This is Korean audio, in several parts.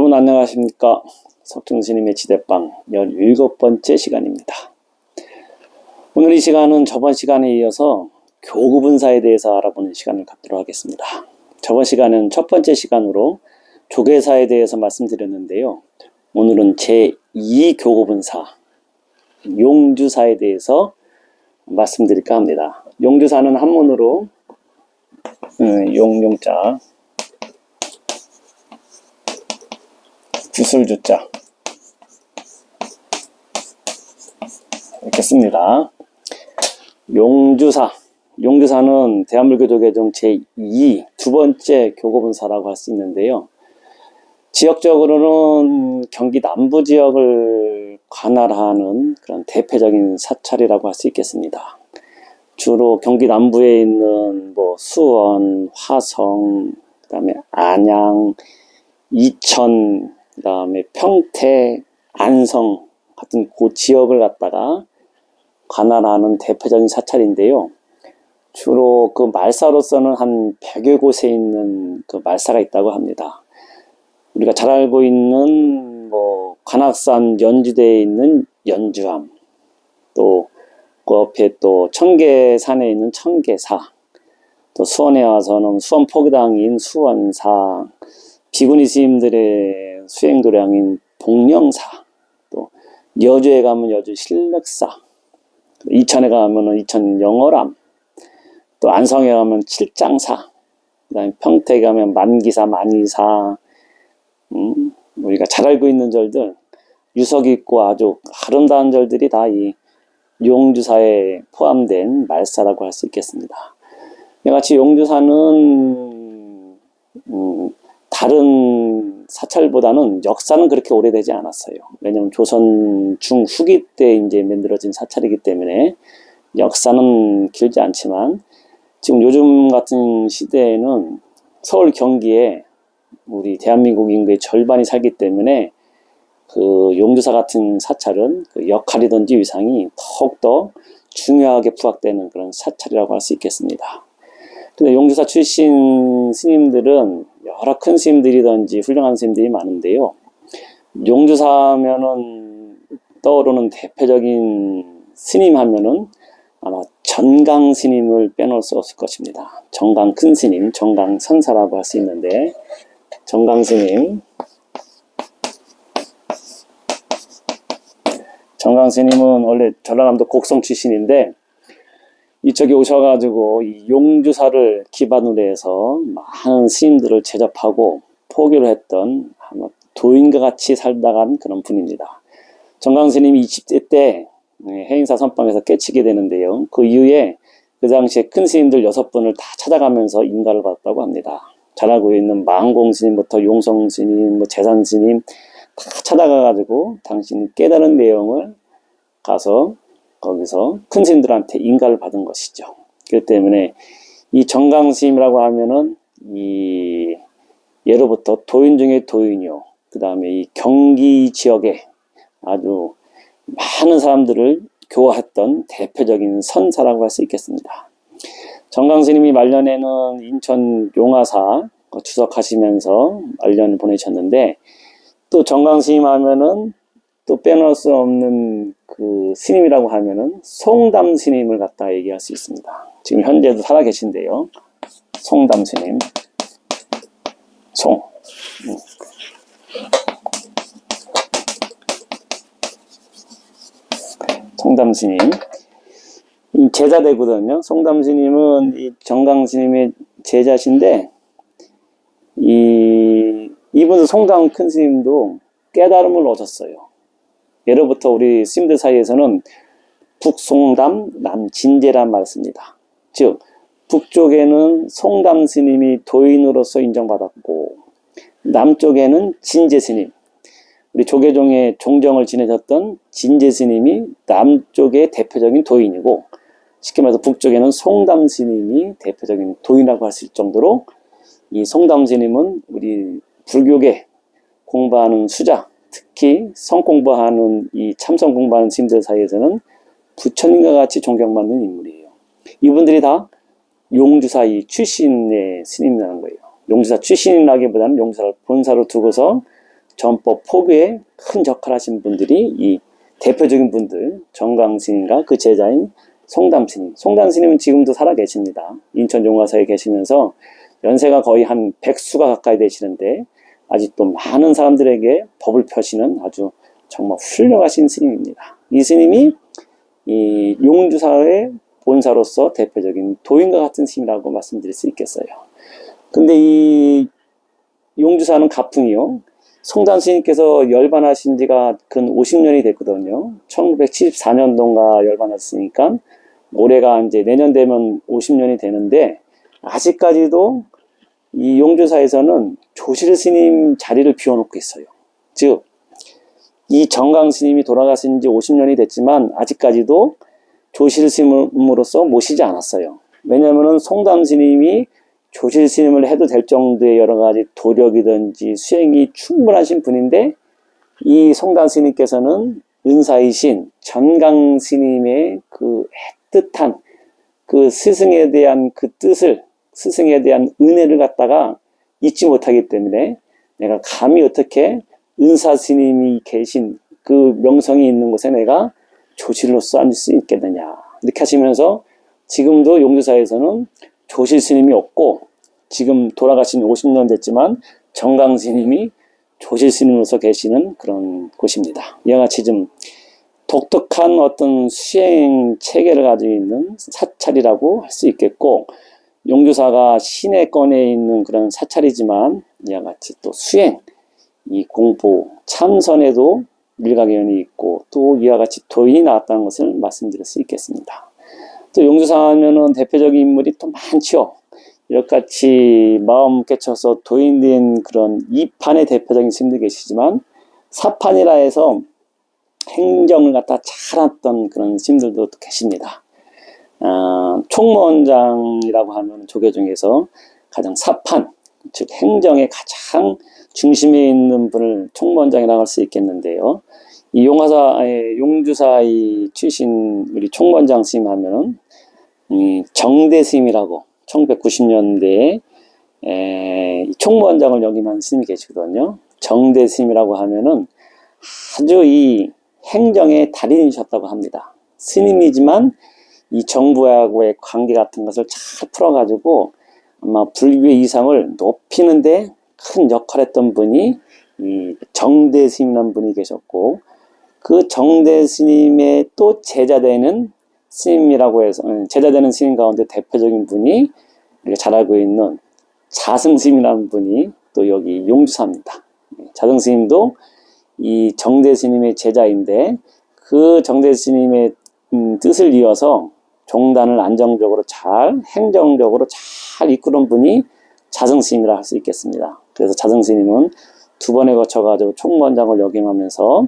여러분 안녕하십니까? 석중스님의 지대방 17번째 시간입니다. 오늘 이 시간은 저번 시간에 이어서 교구분사에 대해서 알아보는 시간을 갖도록 하겠습니다. 저번 시간은 첫 번째 시간으로 조계사에 대해서 말씀드렸는데요. 오늘은 제2교구분사 용주사에 대해서 말씀드릴까 합니다. 용주사는 한문으로 용용자 구술주자 이렇게 씁니다. 용주사는 대한불교 개정 제2 두 번째 교구분사라고 할 수 있는데요. 지역적으로는 경기 남부 지역을 관할하는 그런 대표적인 사찰이라고 할 수 있겠습니다. 주로 경기 남부에 있는 수원, 화성, 그다음에 안양, 이천, 그다음에 평택, 안성 같은 그 지역을 갖다가 관할하는 대표적인 사찰인데요. 주로 그 말사로서는 한 100여 곳에 있는 그 말사가 있다고 합니다. 우리가 잘 알고 있는 관악산 연주대에 있는 연주암, 또 그 옆에 또 청계산에 있는 청계사, 또 수원에 와서는 수원 포기당인 수원사, 비구니 스님들의 수행도량인 복령사, 또 여주에 가면 여주 실륵사, 이천에 가면은 이천 영월암, 또 안성에 가면 칠장사, 그다음에 평택에 가면 만기사, 만이사, 우리가 잘 알고 있는 절들, 유서 깊고 아주 아름다운 절들이 다 이 용주사에 포함된 말사라고 할 수 있겠습니다. 이같이 용주사는 다른 사찰보다는 역사는 그렇게 오래되지 않았어요. 왜냐하면 조선 중후기 때 이제 만들어진 사찰이기 때문에 역사는 길지 않지만, 지금 요즘 같은 시대에는 서울 경기에 우리 대한민국 인구의 절반이 살기 때문에 그 용주사 같은 사찰은 그 역할이든지 위상이 더욱더 중요하게 부각되는 그런 사찰이라고 할 수 있겠습니다. 근데 용주사 출신 스님들은 여러 큰 스님들이든지 훌륭한 스님들이 많은데요. 용주사면은 떠오르는 대표적인 스님 하면은 아마 정강 스님을 빼놓을 수 없을 것입니다. 정강 큰 스님, 정강 선사라고 할 수 있는데, 정강 스님, 정강 스님은 원래 전라남도 곡성 출신인데 이쪽에 오셔가지고 이 용주사를 기반으로 해서 많은 스님들을 제접하고 포교를 했던 아마 도인과 같이 살다간 그런 분입니다. 정강 스님이 20대 때 해인사 선방에서 깨치게 되는데요. 그 이후에 그 당시에 큰 스님들 6분을 다 찾아가면서 인가를 받았다고 합니다. 잘 알고 있는 망공 스님부터 용성 스님, 재산 스님 다 찾아가가지고 당신이 깨달은 내용을 가서 거기서 큰 스님들한테 인가를 받은 것이죠. 그렇기 때문에 이 정강 스님이라고 하면은 이 예로부터 도인 중에 도인이요, 그 다음에 이 경기 지역에 아주 많은 사람들을 교화했던 대표적인 선사라고 할 수 있겠습니다. 정강 스님이 말년에는 인천 용화사 주석하시면서 말년을 보내셨는데, 또 정강 스님 하면은 또 빼놓을 수 없는 그 스님이라고 하면은 송담 스님을 갖다 얘기할 수 있습니다. 지금 현재도 살아 계신데요. 송담 스님, 송담 스님 제자 되거든요. 송담 스님은 이 정강 스님의 제자신데, 이분 송담 큰 스님도 깨달음을 얻었어요. 예로부터 우리 스님들 사이에서는 북송담, 남진제란 말을 씁니다. 즉 북쪽에는 송담 스님이 도인으로서 인정받았고, 남쪽에는 진제 스님, 우리 조계종의 종정을 지내셨던 진제 스님이 남쪽의 대표적인 도인이고, 쉽게 말해서 북쪽에는 송담 스님이 대표적인 도인이라고 할 수 있을 정도로 이 송담 스님은 우리 불교계 공부하는 수자, 특히 성 공부하는 이 참선 공부하는 스님들 사이에서는 부처님과 같이 존경받는 인물이에요. 이분들이 다 용주사 이 출신의 스님이라는 거예요. 용주사 출신이라기보다는 용주사를 본사로 두고서 전법 포교에 큰 역할을 하신 분들이 이 대표적인 분들, 정광스님과 그 제자인 송담스님. 송담스님은 지금도 살아 계십니다. 인천 용화사에 계시면서 연세가 거의 한 100수가 가까이 되시는데 아직도 많은 사람들에게 법을 펴시는 아주 정말 훌륭하신 스님입니다. 이 스님이 이 용주사의 본사로서 대표적인 도인과 같은 스님이라고 말씀드릴 수 있겠어요. 근데 이 용주사는 가풍이요. 송담 스님께서 열반하신 지가 근 50년이 됐거든요. 1974년도인가 열반하셨으니까 올해가 이제 내년 되면 50년이 되는데 아직까지도 이 용주사에서는 조실 스님 자리를 비워놓고 있어요. 즉, 이 정강 스님이 돌아가신 지 50년이 됐지만 아직까지도 조실 스님으로서 모시지 않았어요. 왜냐하면 송담 스님이 조실 스님을 해도 될 정도의 여러 가지 도력이든지 수행이 충분하신 분인데 이 송담 스님께서는 은사이신 전강 스님의 그 뜻한 그 스승에 대한 그 뜻을, 스승에 대한 은혜를 갖다가 잊지 못하기 때문에 내가 감히 어떻게 은사 스님이 계신 그 명성이 있는 곳에 내가 조실로서 앉을 수 있겠느냐 이렇게 하시면서 지금도 용주사에서는 조실 스님이 없고 지금 돌아가신 50년 됐지만 정강 스님이 조실 스님으로서 계시는 그런 곳입니다. 이와 같이 좀 독특한 어떤 수행 체계를 가지고 있는 사찰이라고 할 수 있겠고 용주사가 시내권에 있는 그런 사찰이지만 이와 같이 또 수행, 이 공부, 참선에도 일가견이 있고 또 이와 같이 도인이 나왔다는 것을 말씀드릴 수 있겠습니다. 또 용주사 하면은 대표적인 인물이 또 많죠. 이렇게같이 마음 깨쳐서 도인된 그런 이판의 대표적인 스님도 계시지만 사판이라 해서 행정을 갖다 잘했던 그런 스님들도 계십니다. 총무원장이라고 하면 조계 중에서 가장 사판, 즉 행정의 가장 중심에 있는 분을 총무원장이라고 할 수 있겠는데요. 이 용주사의 출신 우리 총무원장 스님 하면은 정대 스님이라고 1990년대에 총무원장을 역임한 스님이 계시거든요. 정대 스님이라고 하면은 아주 이 행정의 달인이셨다고 합니다. 스님이지만 이 정부하고의 관계 같은 것을 잘 풀어가지고 아마 불교의 이상을 높이는데 큰 역할을 했던 분이 이 정대 스님이라는 분이 계셨고 그 정대 스님의 또 제자되는 스님이라고 해서 제자되는 스님 가운데 대표적인 분이 우리가 잘 알고 있는 자승 스님이라는 분이 또 여기 용주사입니다. 자승 스님도 이 정대 스님의 제자인데 그 정대 스님의 뜻을 이어서 종단을 안정적으로 잘 행정적으로 잘 이끄는 분이 자승 스님이라 할 수 있겠습니다. 그래서 자승 스님은 두 번에 거쳐가지고 총무원장을 역임하면서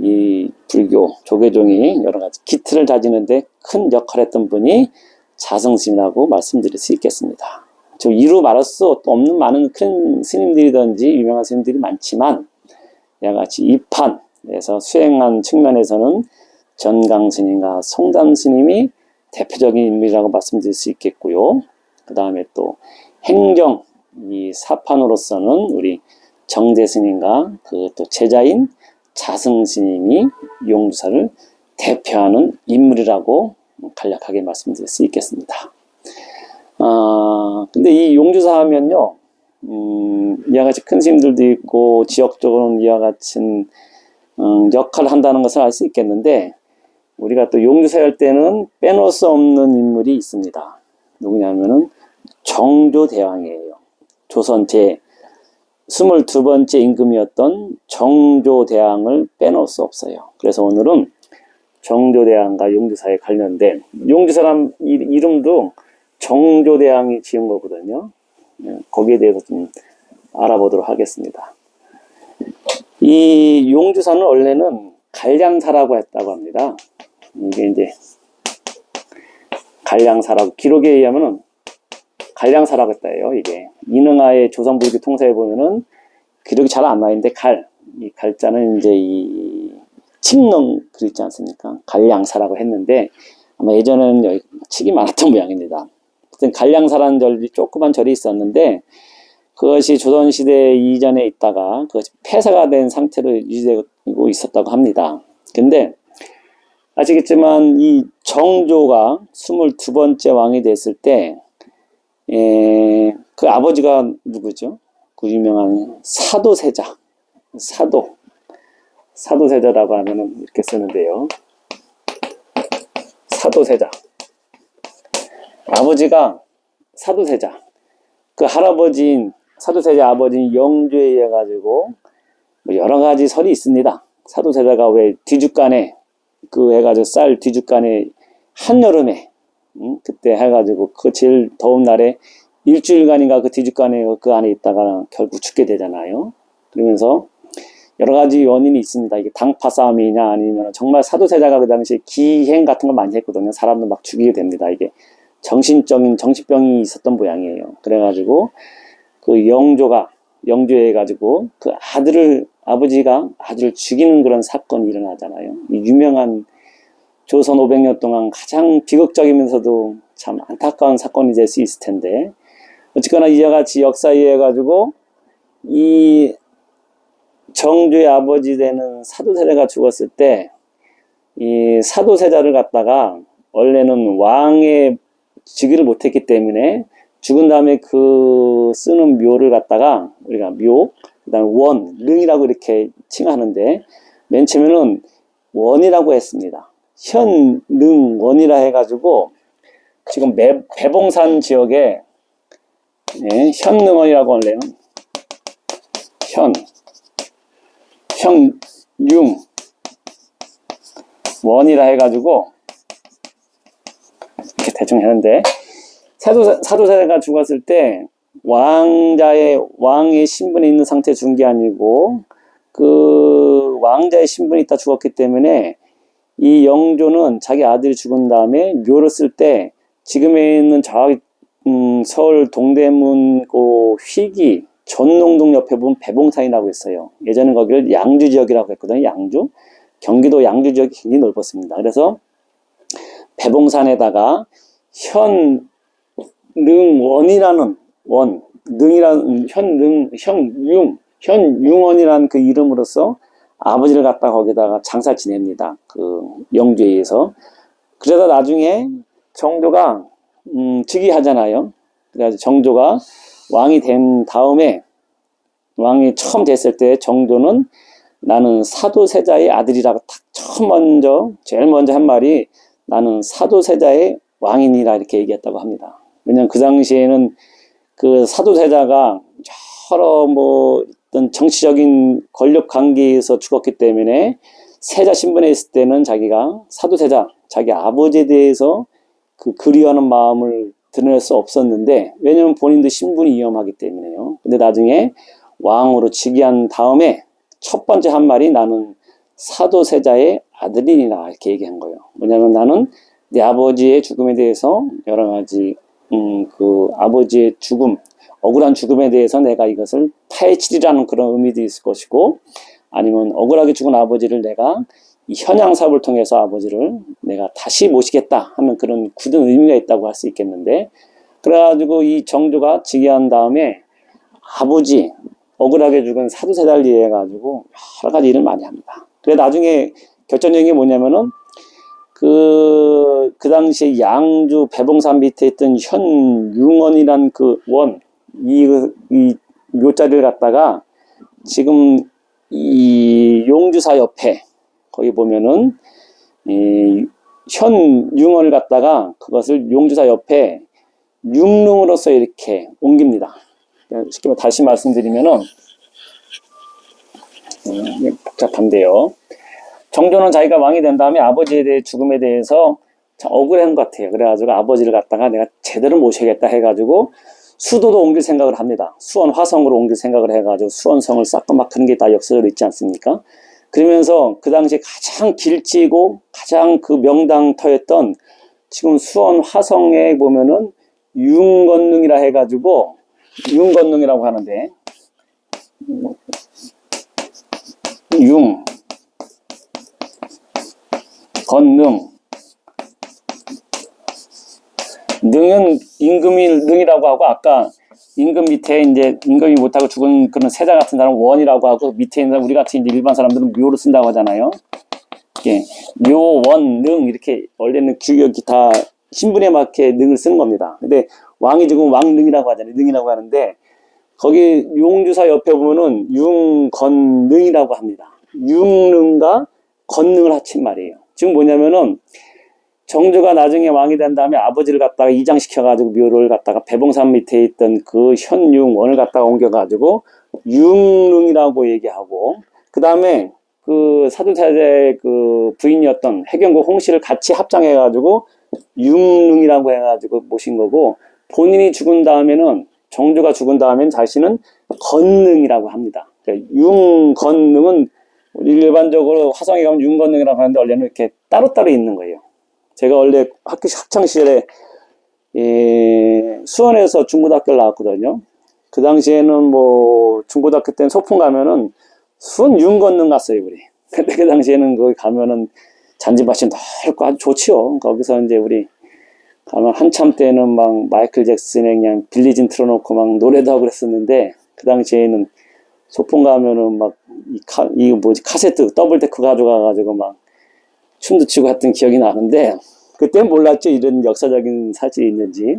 이 불교 조계종이 여러 가지 기틀을 다지는데 큰 역할을 했던 분이 자승 스님이라고 말씀드릴 수 있겠습니다. 저 이루 말할 수 없는 많은 큰 스님들이든지 유명한 스님들이 많지만 이와 같이 이판에서 수행한 측면에서는 전강 스님과 송담 스님이 대표적인 인물이라고 말씀드릴 수 있겠고요. 그 다음에 또 행정, 이 사판으로서는 우리 정대 스님과 그 또 제자인 자승 스님이 용주사를 대표하는 인물이라고 간략하게 말씀드릴 수 있겠습니다. 근데 이 용주사 하면요, 이와 같이 큰 스님들도 있고 지역적으로는 이와 같은 역할을 한다는 것을 알 수 있겠는데 우리가 또 용주사 할 때는 빼놓을 수 없는 인물이 있습니다. 누구냐면은 정조대왕이에요. 조선 제 22번째 임금이었던 정조대왕을 빼놓을 수 없어요. 그래서 오늘은 정조대왕과 용주사에 관련된 용주사란 이름도 정조대왕이 지은 거거든요. 거기에 대해서 좀 알아보도록 하겠습니다. 이 용주사는 원래는 갈량사라고 했다고 합니다. 이게 이제 갈량사라고 기록에 의하면은 갈량사라고 했다요. 이게 인흥하의 조선불교 통사에 보면은 기록이 잘 안 나있는데 이 갈자는 이제 이 칙릉 글 있지 않습니까? 갈량사라고 했는데 아마 예전에는 여기 칙이 많았던 모양입니다. 갈량사라는 절이 조그만 절이 있었는데 그것이 조선시대 이전에 있다가 그것이 폐사가 된 상태로 유지되고 있었다고 합니다. 근데 아시겠지만 이 정조가 22번째 왕이 됐을 때 그 아버지가 누구죠? 그 유명한 사도세자. 사도세자라고 하면은 이렇게 쓰는데요. 사도세자. 아버지가 사도세자. 그 할아버지인 사도세자 아버지인 영조에 의해 가지고 뭐 여러 가지 설이 있습니다. 사도세자가 왜 뒤죽간에 그 해가지고 쌀 뒤죽간에 한여름에 그때 해가지고 그 제일 더운 날에 일주일간인가 그 뒤죽간에 그 안에 있다가 결국 죽게 되잖아요. 그러면서 여러 가지 원인이 있습니다. 이게 당파 싸움이냐 아니면 정말 사도세자가 그 당시에 기행 같은 걸 많이 했거든요. 사람도 막 죽이게 됩니다. 이게 정신병이 있었던 모양이에요. 그래가지고 그 영조에 가지고 그 아버지가 아들을 죽이는 그런 사건이 일어나잖아요. 이 유명한 조선 500년 동안 가장 비극적이면서도 참 안타까운 사건이 될 수 있을 텐데, 어쨌거나 이와 같이 역사에 의해 가지고 이 정조의 아버지 되는 사도세자가 죽었을 때 이 사도세자를 갖다가 원래는 왕의 즉위를 못했기 때문에 죽은 다음에 그 쓰는 묘를 갖다가 우리가 묘, 그 다음에 원, 릉이라고 이렇게 칭하는데 맨 처음에는 원이라고 했습니다. 현, 릉, 원이라 해가지고 지금 배봉산 지역에 현릉원이라고 원래는 현융 원이라 해가지고 이렇게 대충 했는데 사도세자가 죽었을 때 왕의 신분이 있는 상태에 죽은 게 아니고 그 왕자의 신분이 있다 죽었기 때문에 이 영조는 자기 아들이 죽은 다음에 묘를 쓸 때 지금에 있는 서울 동대문 그 휘기 전농동 옆에 보면 배봉산이라고 있어요. 예전에 거기를 양주 지역이라고 했거든요. 양주. 경기도 양주 지역이 굉장히 넓었습니다. 그래서 배봉산에다가 현릉원이라는 현융원이라는 그 이름으로써 아버지를 갖다 거기다가 장사 지냅니다. 그 영주에 의해서. 그러다 나중에 정조가 즉위하잖아요. 그래서 정조가 왕이 된 다음에 왕이 처음 됐을 때 정조는 나는 사도세자의 아들이라고 제일 먼저 한 말이 나는 사도세자의 왕이니라 이렇게 얘기했다고 합니다. 왜냐하면 그 당시에는 그 사도세자가 여러 어떤 정치적인 권력 관계에서 죽었기 때문에 세자 신분에 있을 때는 자기가 사도세자, 자기 아버지에 대해서 그 그리워하는 마음을 드러낼 수 없었는데, 왜냐하면 본인도 신분이 위험하기 때문에요. 근데 나중에 왕으로 즉위한 다음에 첫 번째 한 말이 나는 사도세자의 아들이니라 이렇게 얘기한 거예요. 왜냐하면 나는 내 아버지의 죽음에 대해서 여러 가지 그 아버지의 죽음, 억울한 죽음에 대해서 내가 이것을 파헤치리라는 그런 의미도 있을 것이고, 아니면 억울하게 죽은 아버지를 내가 이 현양 사업을 통해서 아버지를 내가 다시 모시겠다 하는 그런 굳은 의미가 있다고 할 수 있겠는데, 그래가지고 이 정조가 즉위한 다음에 아버지 억울하게 죽은 사도세자를 위해 가지고 여러 가지 일을 많이 합니다. 그래 나중에 결정적인 게 뭐냐면은 그 당시에 양주 배봉산 밑에 있던 현융원이란 그 이 묘자리를 갖다가 지금 이 용주사 옆에 거기 보면은 이 현융원을 갖다가 그것을 용주사 옆에 융릉으로서 이렇게 옮깁니다. 쉽게 말해 다시 말씀드리면은 복잡한데요. 정조는 자기가 왕이 된 다음에 아버지에 대해 죽음에 대해서 참 억울한 것 같아요. 그래가지고 아버지를 갖다가 내가 제대로 모셔야겠다 해가지고 수도도 옮길 생각을 합니다. 수원 화성으로 옮길 생각을 해가지고 수원성을 쌓고 막 그런 게 다 역사적으로 있지 않습니까? 그러면서 그 당시에 가장 길지고 가장 그 명당터였던 지금 수원 화성에 보면은 융건릉이라 해가지고 융건릉이라고 하는데 건능 능은 임금이 능이라고 하고 아까 임금 밑에 이제 임금이 못하고 죽은 그런 세자 같은 사람 원이라고 하고, 밑에 있는 사람, 우리 같은 이제 일반 사람들은 묘로 쓴다고 하잖아요. 이게 묘, 원, 능 이렇게 원래는 규격이 다 신분에 맞게 능을 쓴 겁니다. 근데 왕이 죽으면 왕능이라고 하잖아요. 능이라고 하는데 거기 용주사 옆에 보면은 융건능이라고 합니다. 융능과 건능을 합친 말이에요. 지금 뭐냐면은 정조가 나중에 왕이 된 다음에 아버지를 갖다가 이장시켜가지고 묘를 갖다가 배봉산 밑에 있던 그 현융원을 갖다가 옮겨가지고 융능이라고 얘기하고, 그 다음에 그 사두세자의 그 부인이었던 해경고 홍씨를 같이 합장해가지고 융능이라고 해가지고 모신 거고, 본인이 죽은 다음에는, 정조가 죽은 다음에는 자신은 건능이라고 합니다. 그러니까 융건능은 일반적으로 화성에 가면 융건능이라고 하는데 원래는 이렇게 따로따로 있는 거예요. 제가 원래 학교 학창시절에 수원에서 중고등학교를 나왔거든요. 그 당시에는 뭐 중고등학교 때는 소풍 가면은 수원 융건능 갔어요, 우리. 근데 그 당시에는 거기 가면은 잔디밭이 넓고 아주 좋지요. 거기서 이제 우리 가면 한참 때는 막 마이클 잭슨의 그냥 빌리진 틀어놓고 막 노래도 하고 그랬었는데, 그 당시에는 소풍 가면은 막 이 카세트 더블 데크 가져가가지고 막 춤도 추고 했던 기억이 나는데, 그때는 몰랐죠, 이런 역사적인 사실이 있는지.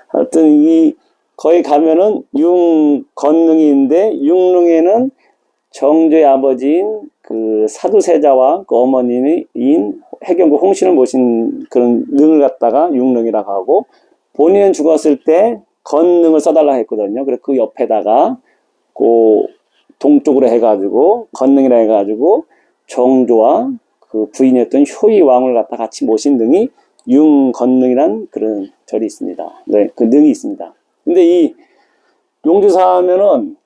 하여튼 거기 가면은 융건능인데, 융능에는 정조의 아버지인 그 사두세자와 그 어머니인 해경고 홍씨를 모신 그런 능을 갖다가 융능이라고 하고, 본인은 죽었을 때 건능을 써달라 했거든요. 그래서 그 옆에다가 그 동쪽으로 해가지고 건능이라 해가지고 정조와 그 부인이었던 효의 왕을 갖다 같이 모신 능이 융건능이란 그런 절이 있습니다. 네, 그 능이 있습니다. 근데 이 용주사 하면은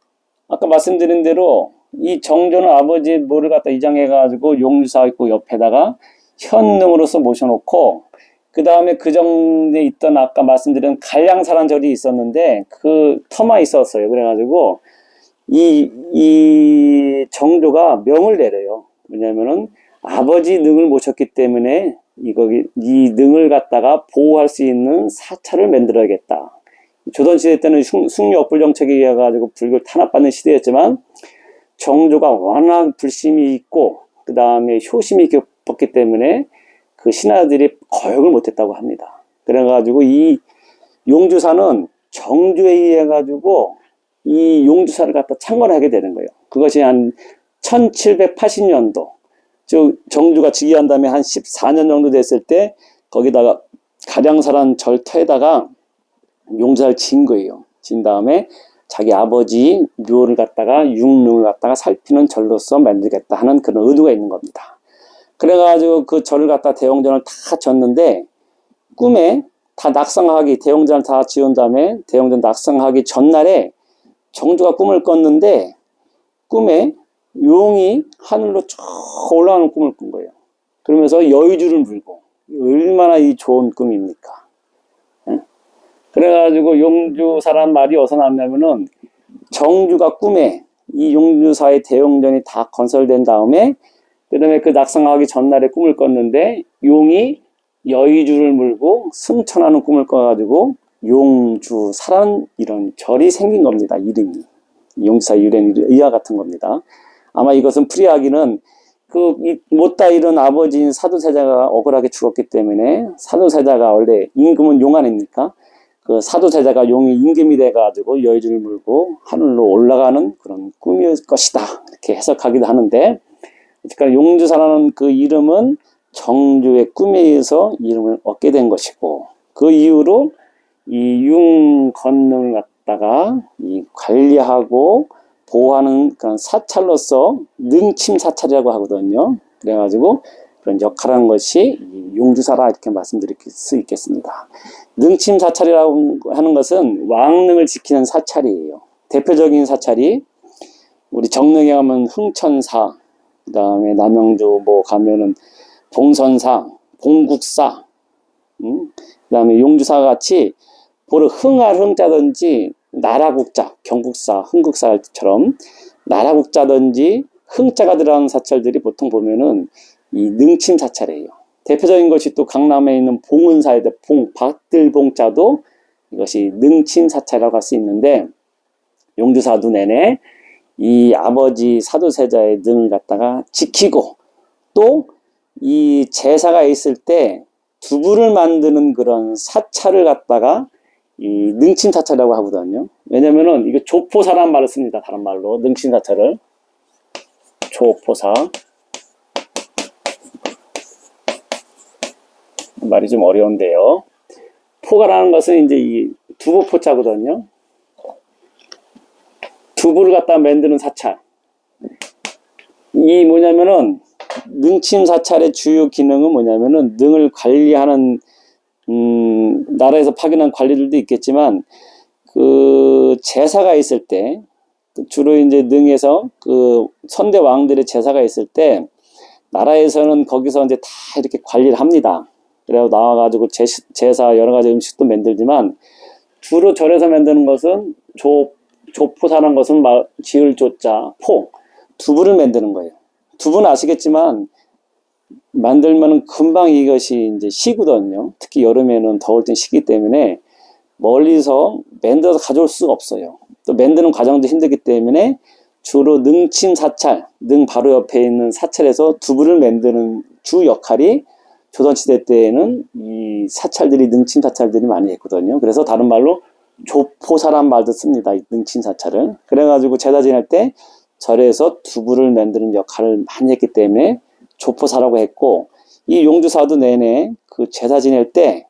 아까 말씀드린 대로 이 정조는 아버지 묘를 갖다 이장해가지고 용주사 있고 옆에다가 현능으로서 모셔놓고, 그 다음에 그 전에 있던 아까 말씀드린 갈량사란 절이 있었는데 그 터마 있었어요. 그래가지고 이 정조가 명을 내려요. 왜냐면은 아버지 능을 모셨기 때문에 이 능을 갖다가 보호할 수 있는 사찰을 만들어야겠다. 조선시대 때는 승려 억불 정책에 의해 가지고 불교를 탄압받는 시대였지만, 정조가 워낙 불심이 있고 그 다음에 효심이 깊었기 때문에 그 신하들이 거역을 못했다고 합니다. 그래가지고 이 용주사는 정조에 의해 가지고 이 용주사를 갖다 창건하게 되는 거예요. 그것이 한 1780년도, 즉 정조가 즉위한 다음에 한 14년 정도 됐을 때 거기다가 가량사란 절터에다가 용주사를 진 거예요. 진 다음에 자기 아버지 묘를 갖다가 융능을 갖다가 살피는 절로서 만들겠다 하는 그런 의도가 있는 겁니다. 그래가지고 그 절을 갖다 대웅전을 다 졌는데, 꿈에 다 낙성하기, 대웅전을 다 지은 다음에 대웅전 낙성하기 전날에 정조가 꿈을 꿨는데, 꿈에 용이 하늘로 쭉 올라가는 꿈을 꾼 거예요. 그러면서 여의주를 물고, 얼마나 이 좋은 꿈입니까? 그래가지고 용주사란 말이 어디서 났냐면은, 정조가 꿈에 이 용주사의 대웅전이 다 건설된 다음에 그 다음에 그 낙성하기 전날에 꿈을 꿨는데 용이 여의주를 물고 승천하는 꿈을 꿔가지고 용주사라는 이런 절이 생긴 겁니다. 이름이 용주사 유래는 이와 같은 겁니다. 아마 이것은 풀이하기는 못다 이룬 아버지인 사두세자가 억울하게 죽었기 때문에, 사두세자가 원래 임금은 용 아닙니까? 그 사두세자가 용이 임금이 돼가지고 여의주를 물고 하늘로 올라가는 그런 꿈일 것이다, 이렇게 해석하기도 하는데, 그러니까 용주사라는 그 이름은 정조의 꿈에 의해서 이름을 얻게 된 것이고, 그 이후로 이 융건능을 갖다가 관리하고 보호하는 그런 사찰로서 능침사찰이라고 하거든요. 그래가지고 그런 역할을 하는 것이 용주사라 이렇게 말씀드릴 수 있겠습니다. 능침사찰이라고 하는 것은 왕능을 지키는 사찰이에요. 대표적인 사찰이 우리 정릉에 가면 흥천사, 그 다음에 남영주 뭐 가면은 봉선사, 봉국사, 그 다음에 용주사 같이 보러 흥할 흥자든지 나라국자, 경국사, 흥국사처럼 나라국자든지 흥자가 들어가는 사찰들이 보통 보면은 이 능침 사찰이에요. 대표적인 것이 또 강남에 있는 봉은사인데 박들봉자도 이것이 능친사찰이라고 할 수 있는데, 용주사도 내내 이 아버지 사도세자의 능을 갖다가 지키고, 또 이 제사가 있을 때 두부를 만드는 그런 사찰을 갖다가 이 능친사찰이라고 하거든요. 왜냐면은 이거 조포사라는 말을 씁니다. 다른 말로 능친사찰을 조포사, 말이 좀 어려운데요. 포가라는 것은 이제 이 두부포자거든요. 두부를 갖다 만드는 사찰. 이 뭐냐면은 능침 사찰의 주요 기능은 뭐냐면은 능을 관리하는 나라에서 파견한 관리들도 있겠지만, 그 제사가 있을 때 주로 이제 능에서 그 선대 왕들의 제사가 있을 때 나라에서는 거기서 이제 다 이렇게 관리를 합니다. 그래서 나와가지고 제사 여러 가지 음식도 만들지만, 주로 절에서 만드는 것은 조포사라는 것은 지을 조자 포, 두부를 만드는 거예요. 두부는 아시겠지만 만들면 금방 이것이 이제 식거든요. 특히 여름에는 더울 땐 식기 때문에 멀리서 만들어서 가져올 수가 없어요. 또 만드는 과정도 힘들기 때문에 주로 능침 사찰, 능 바로 옆에 있는 사찰에서 두부를 만드는 주 역할이 조선시대 때에는 이 사찰들이, 능침 사찰들이 많이 했거든요. 그래서 다른 말로 조포사란 말도 씁니다. 이 능침 사찰을. 그래가지고 제사 지낼 때 절에서 두부를 만드는 역할을 많이 했기 때문에 조포사라고 했고, 이 용주사도 내내 그 제사 지낼 때,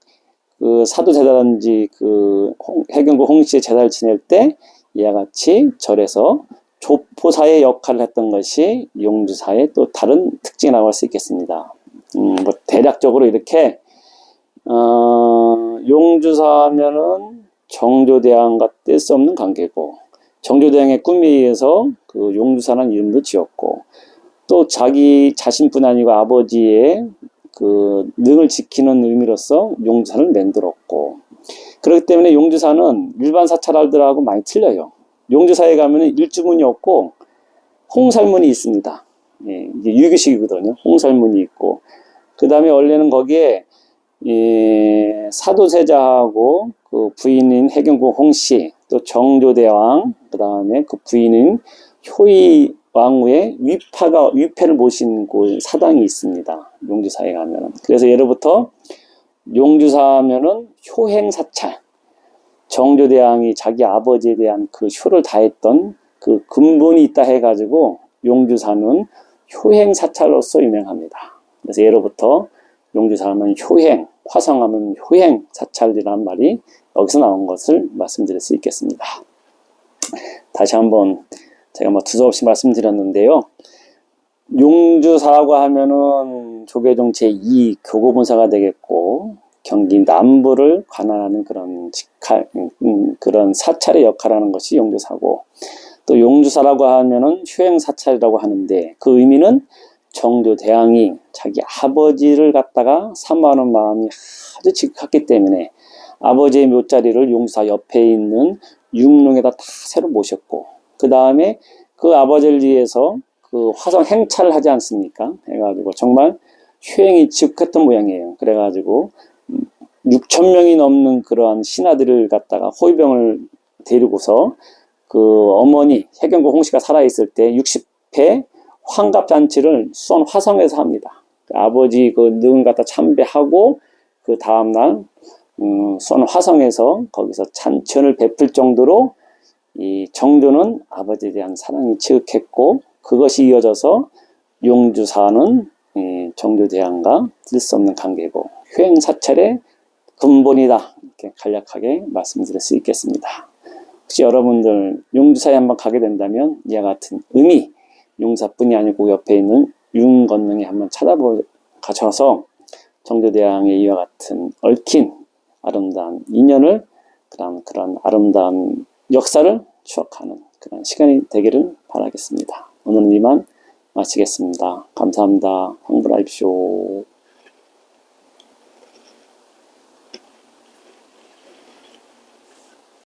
그 사도제사든지 그 해경고 홍씨의 제사를 지낼 때 이와 같이 절에서 조포사의 역할을 했던 것이 용주사의 또 다른 특징이라고 할 수 있겠습니다. 뭐 대략적으로 이렇게 용주사면은 정조대왕과 뗄 수 없는 관계고, 정조대왕의 꿈에 의해서 그 용주사라는 이름도 지었고, 또 자기 자신뿐 아니고 아버지의 그 능을 지키는 의미로서 용주사를 만들었고, 그렇기 때문에 용주사는 일반 사찰들하고 많이 틀려요. 용주사에 가면은 일주문이 없고 홍살문이 있습니다. 예, 이게 유교식이거든요. 홍살문이 있고, 그 다음에 원래는 거기에 사도세자하고 그 부인인 해경궁 홍씨, 또 정조대왕, 그 다음에 그 부인인 효의 왕후의 위패를 모신 그 사당이 있습니다. 용주사에 가면은. 그래서 예로부터 용주사면은 효행사찰, 정조대왕이 자기 아버지에 대한 그 효를 다했던 그 근본이 있다 해가지고 용주사는 효행사찰로서 유명합니다. 그래서 예로부터 용주사하면 효행, 화성하면 효행사찰이라는 말이 여기서 나온 것을 말씀드릴 수 있겠습니다. 다시 한번 제가 뭐 두서없이 말씀드렸는데요. 용주사라고 하면은 조계종 제2 교고본사가 되겠고, 경기 남부를 관할하는 그런 사찰의 역할을 하는 것이 용주사고, 또 용주사라고 하면은 효행사찰이라고 하는데, 그 의미는 정조대왕이 자기 아버지를 갖다가 사모하는 마음이 아주 지극했기 때문에 아버지의 묘자리를 용주사 옆에 있는 융릉에다 다 새로 모셨고, 그 다음에 그 아버지를 위해서 그 화성 행차를 하지 않습니까? 해가지고 정말 효행이 지극했던 모양이에요. 그래가지고 6,000명이 넘는 그러한 신하들을 갖다가 호위병을 데리고서 그 어머니 해경고 홍씨가 살아있을 때 60회 환갑잔치를 수원 화성에서 합니다. 아버지 그 능 갖다 참배하고 그 다음날 수원 화성에서 거기서 잔치를 베풀 정도로 이 정조는 아버지에 대한 사랑이 지극했고, 그것이 이어져서 용주사는 정조대왕과 뜰 수 없는 관계고 효행사찰의 근본이다, 이렇게 간략하게 말씀드릴 수 있겠습니다. 혹시 여러분들 용주사에 한번 가게 된다면 이와 같은 의미, 용사뿐이 아니고 옆에 있는 융건능에 한번 가셔서 정조대왕의 이와 같은 얽힌 아름다운 인연을, 그런 아름다운 역사를 추억하는 그런 시간이 되기를 바라겠습니다. 오늘은 이만 마치겠습니다. 감사합니다. 황불하십시오.